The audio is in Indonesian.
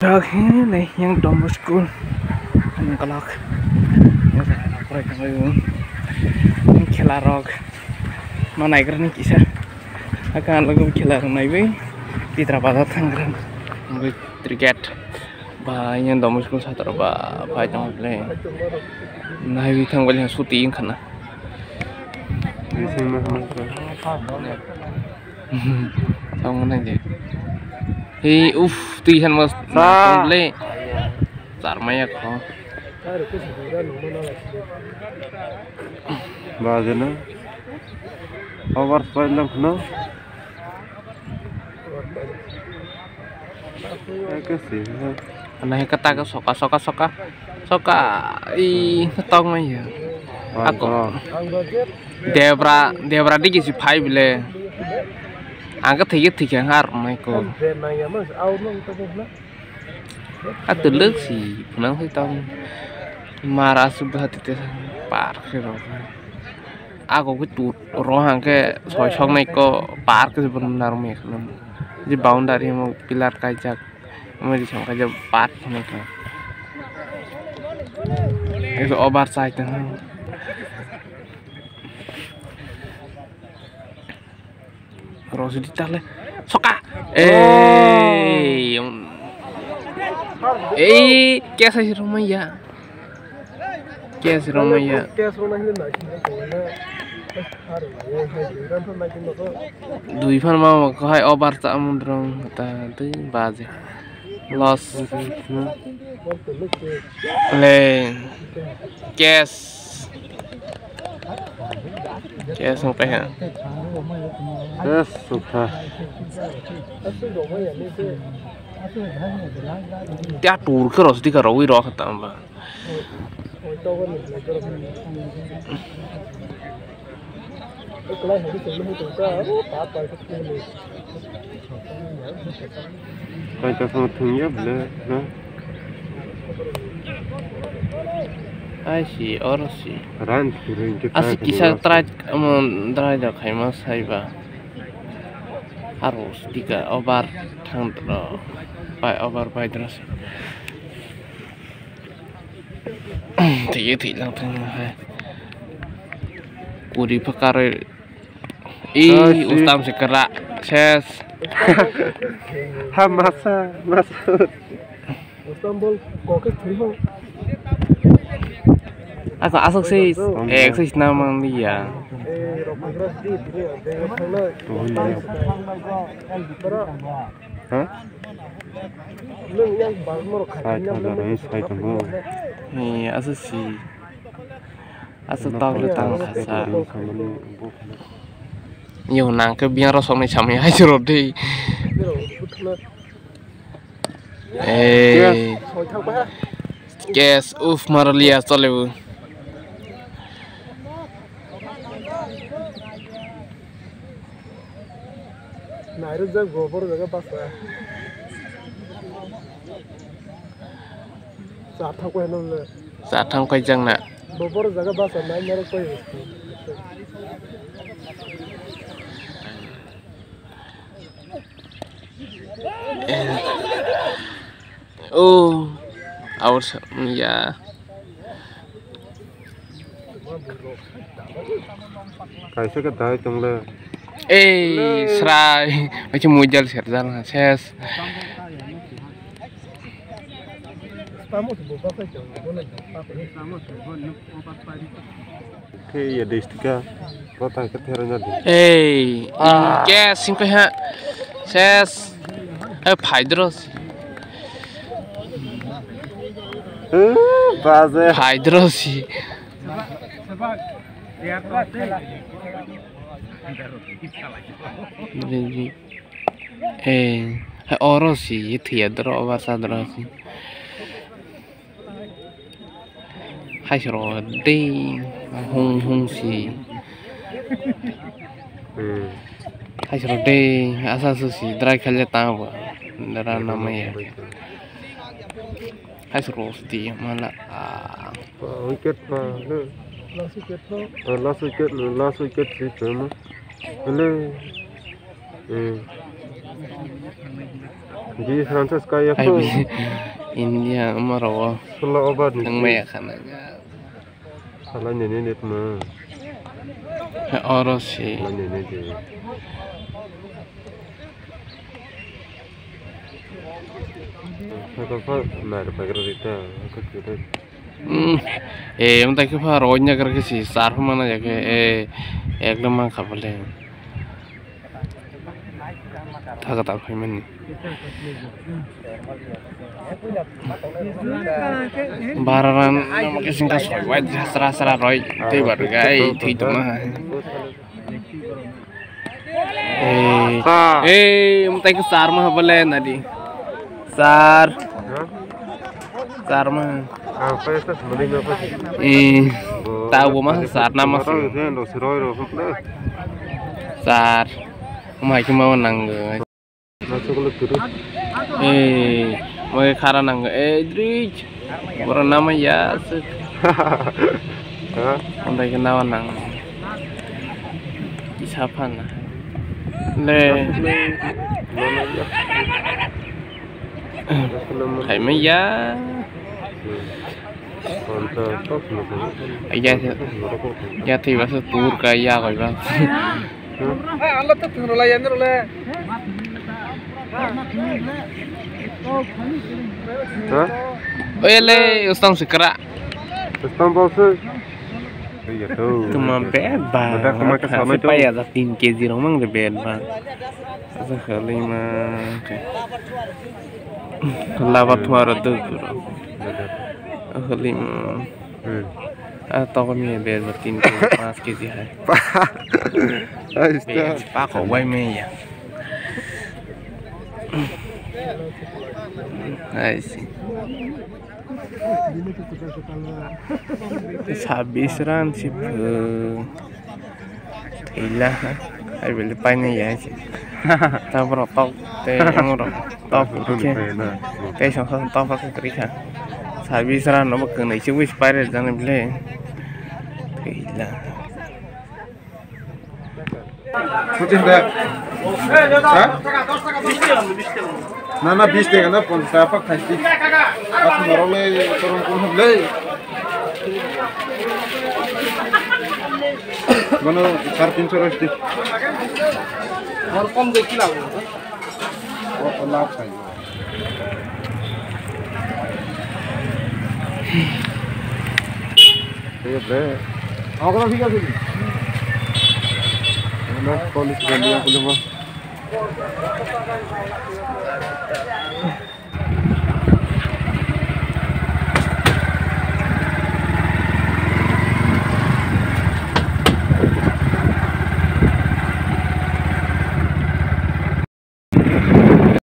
Oke nih yang Domo School yang kelak yang saya proyek yang Kelarok mana ikan nih kisah akan lagu Kelarok naik di terapatah Tangerang untuk cricket banyak Domo School satu apa banyak play naik tanggal yang syuting karena xong cái này thì tuy hắn mà không lệ giảm mấy khó bao giờ nữa over point lắm nó cái gì anh này kata cái soka nó tông mấy giờ aku Debra đi cái phai bile angkat thì yang har mai ko atau lek sih penang sih tong marah subah tete park kiro aku itu rohang ke sosok mai ko park sebenarnya mai kan di boundary mau pilar kajak mau di sana kajak park mai ko itu oversight Rosi ditale soka kiasa si Romaya dui fan mau ko hai obar ta amundrong ta tu baze los le kes sampai ya yes suka dia tur ke Rosi di karawi roh tambah kayak sama tinggi boleh Asyik orang sih. ran kirim kita Asik kisah terakhir dah kayak mas saya harus tiga obar tang terus, obar terus. Tiga lang tengah. Kuri perkara ustam sekerak ses. masa Istanbul kokek triho Aku asok sih eksis nama dia. hah Iya asok sih. Asok tahu tentang kasa. Yo nang ke biar rosong ni sampai aja rodi. Yes, Maralia solewu. Nairu jag gobar jaga pas ya. Saat thang quay jang nè. Gobar jaga pas na mere koi. Oh, aus ya. kayak saya ketahui tung le Serai macam mujal serjal ses. oke ya destika kota keterangan Kes singko ha ses. Paidros. baze Paidros sih. Oro sih itu ya dro bahasa dro sih. Hai sro ding hung sih. Hai sro ding asal sih drai khalnya tahu dara namanya. Hai sro sih malah wicket last wicket sih cuma le Jadi Francis kayak Ai apa? bi India marawa Kalau obat nih. nang maya khanaga Salah nenek mah. orosi Salah nenek je. Apa mer pagar kita, kita. em ta ke pha ronya karke si sar mana jake ekdom ma khapale thaka ta phaiman bararan namake singka soy sara roy tei bar gai tei tuma em ta ke sar ma bale nadi sar mah Apa itu sebenarnya apa? tahu mah sar nama sih Lo siroy lo sudah. sar mai ke mau nang Masuk lo turun. mau khara nang drich boro nama ya Hah? ondai ke nawan nang isapan le kai me ya ya thì bác tour cái ya rồi bác Allah tuh nolai ya nolai. Hah? oi le usang sekera Istanbul sih. Iya tuh. cuma bed bang Betul, cuma ke sana itu. supaya ada 3 kg romang de bed bang sekali mah lava tuara tuh kali mah atau kami bed 3 kg 5 kg hai bed pak kau wai me ya ai sih habis ran sih ilah ai beli paine ya sih ta bro tok te ngoro tok ke te sang sang tok ka krika habis ran no bak nei sih wis pare jane bele ilah Kucing dah. Nana 20 টাকা না 50 টাকা খাইছি আজ নরলে করুন কোন হলে মানে 350 রস্তি আর কম দেখি লাভ ও লাভ খাই Iya bre. আগরা ঠিক আছে Nah, polis ganti yang belum.